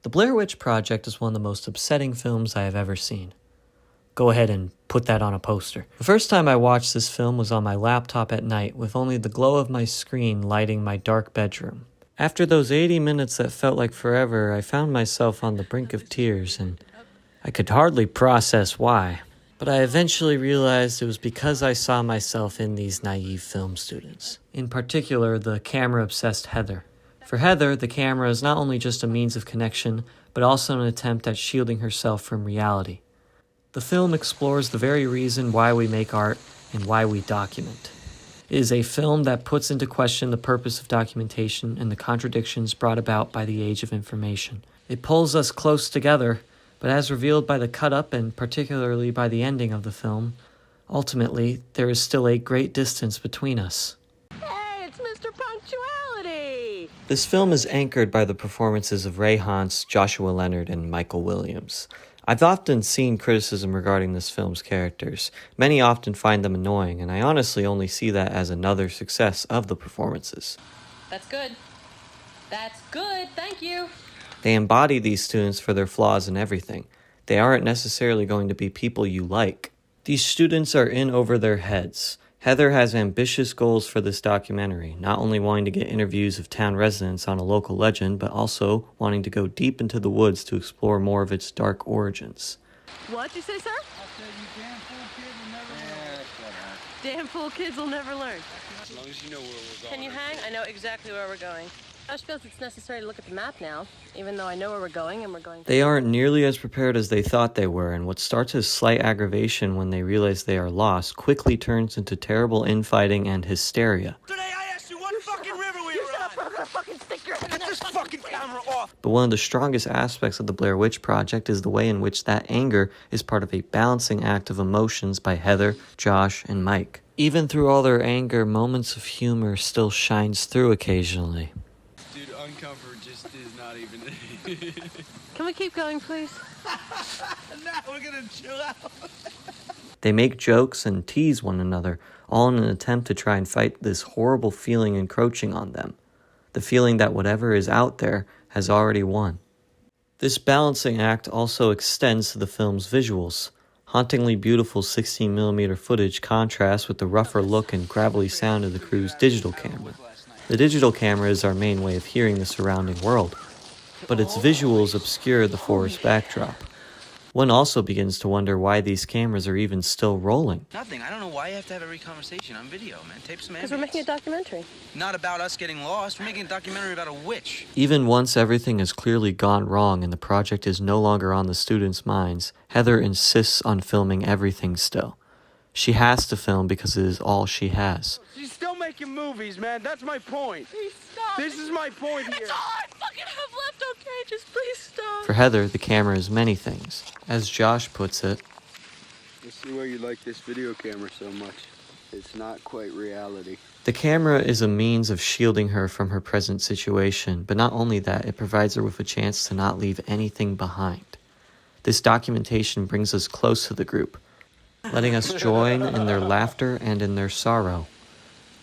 The Blair Witch Project is one of the most upsetting films I have ever seen. Go ahead and put that on a poster. The first time I watched this film was on my laptop at night with only the glow of my screen lighting my dark bedroom. After those 80 minutes that felt like forever, I found myself on the brink of tears and I could hardly process why. But I eventually realized it was because I saw myself in these naive film students. In particular, the camera-obsessed Heather. For Heather, the camera is not only just a means of connection, but also an attempt at shielding herself from reality. The film explores the very reason why we make art and why we document. It is a film that puts into question the purpose of documentation and the contradictions brought about by the age of information. It pulls us close together, but as revealed by the cut-up and particularly by the ending of the film, ultimately, there is still a great distance between us. Hey, it's Mr. Punctuality! This film is anchored by the performances of Ray Hantz, Joshua Leonard, and Michael Williams. I've often seen criticism regarding this film's characters. Many often find them annoying, and I honestly only see that as another success of the performances. That's good. That's good, thank you. They embody these students for their flaws and everything. They aren't necessarily going to be people you like. These students are in over their heads. Heather has ambitious goals for this documentary, not only wanting to get interviews of town residents on a local legend, but also wanting to go deep into the woods to explore more of its dark origins. What'd you say, sir? I said you Damn fool kids will never learn. As long as you know where we're going. Can you hang? I know exactly where we're going. Josh feels it's necessary to look at the map now, even though I know where we're going and we're going. They aren't nearly as prepared as they thought they were, and what starts as slight aggravation when they realize they are lost quickly turns into terrible infighting and hysteria. Today I asked you what fucking river we were on. I'm gonna fucking stick your head. Get this fucking camera off. But one of the strongest aspects of the Blair Witch Project is the way in which that anger is part of a balancing act of emotions by Heather, Josh, and Mike. Even through all their anger, moments of humor still shines through occasionally. Dude, uncover just is not even. Can we keep going, please? Nah, we're gonna chill out. They make jokes and tease one another, all in an attempt to try and fight this horrible feeling encroaching on them. The feeling that whatever is out there has already won. This balancing act also extends to the film's visuals. Hauntingly beautiful 16mm footage contrasts with the rougher look and gravelly sound of the crew's digital camera. The digital camera is our main way of hearing the surrounding world, but its visuals obscure the forest backdrop. One also begins to wonder why these cameras are even still rolling. Nothing. I don't know why you have to have every conversation on video, man. Tape some Because we're making a documentary. Not about us getting lost. We're making a documentary about a witch. Even once everything has clearly gone wrong and the project is no longer on the students' minds, Heather insists on filming everything still. She has to film because it is all she has. She's still making movies, man. That's my point. Please stop. This is my point here. It's all I fucking have left, okay? Just please stop. For Heather, the camera is many things. As Josh puts it, Let's see why you like this video camera so much. It's not quite reality. the camera is a means of shielding her from her present situation, but not only that, it provides her with a chance to not leave anything behind. This documentation brings us close to the group, letting us join in their laughter and in their sorrow.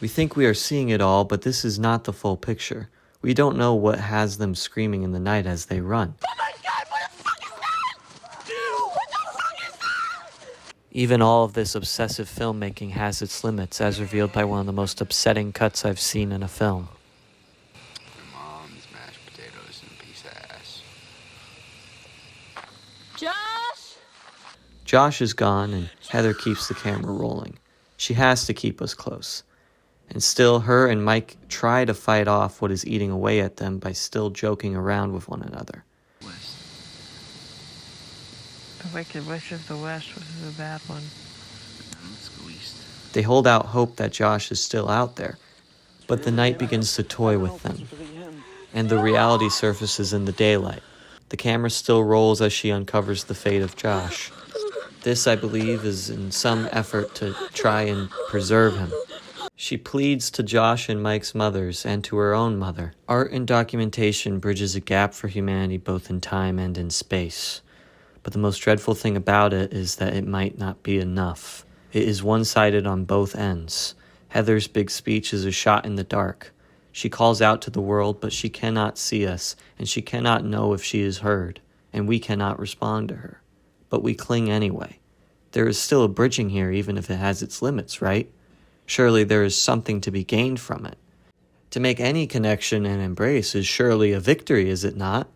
We think we are seeing it all, but this is not the full picture. We don't know what has them screaming in the night as they run. Oh my god, what the fuck is that? Dude, what the fuck is that? Even all of this obsessive filmmaking has its limits, as revealed by one of the most upsetting cuts I've seen in a film. Your mom's mashed potatoes and a piece of ass. Josh? Josh is gone, and Heather keeps the camera rolling. She has to keep us close. And still, her and Mike try to fight off what is eating away at them by still joking around with one another. The Wicked Witch of the West was a bad one. Let's go east. They hold out hope that Josh is still out there, but the night begins to toy with them, and the reality surfaces in the daylight. The camera still rolls as she uncovers the fate of Josh. This, I believe, is in some effort to try and preserve him. She pleads to Josh and Mike's mothers and to her own mother. Art and documentation bridges a gap for humanity both in time and in space. But the most dreadful thing about it is that it might not be enough. It is one-sided on both ends. Heather's big speech is a shot in the dark. She calls out to the world, but she cannot see us, and she cannot know if she is heard, and we cannot respond to her. But we cling anyway. There is still a bridging here, even if it has its limits, right? Surely there is something to be gained from it. To make any connection and embrace is surely a victory, is it not?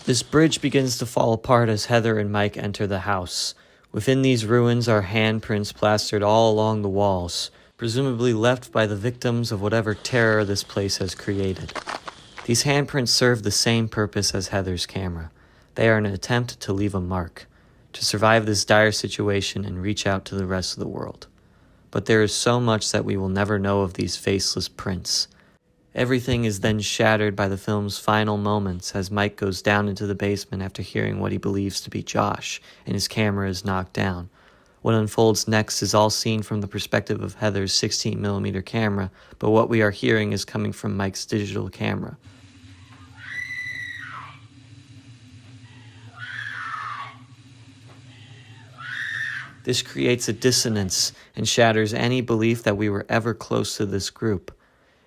This bridge begins to fall apart as Heather and Mike enter the house. Within these ruins are handprints plastered all along the walls, presumably left by the victims of whatever terror this place has created. These handprints serve the same purpose as Heather's camera. They are an attempt to leave a mark, to survive this dire situation and reach out to the rest of the world. But there is so much that we will never know of these faceless prints. Everything is then shattered by the film's final moments as Mike goes down into the basement after hearing what he believes to be Josh, and his camera is knocked down. What unfolds next is all seen from the perspective of Heather's 16mm camera, but what we are hearing is coming from Mike's digital camera. This creates a dissonance and shatters any belief that we were ever close to this group.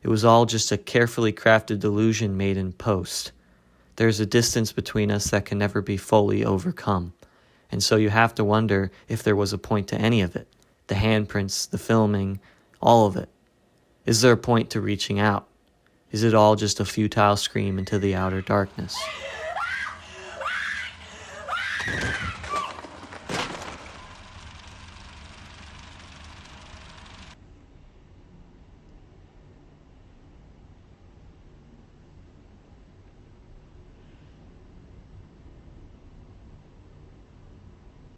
It was all just a carefully crafted delusion made in post. There's a distance between us that can never be fully overcome. And so you have to wonder if there was a point to any of it. The handprints, the filming, all of it. Is there a point to reaching out? Is it all just a futile scream into the outer darkness?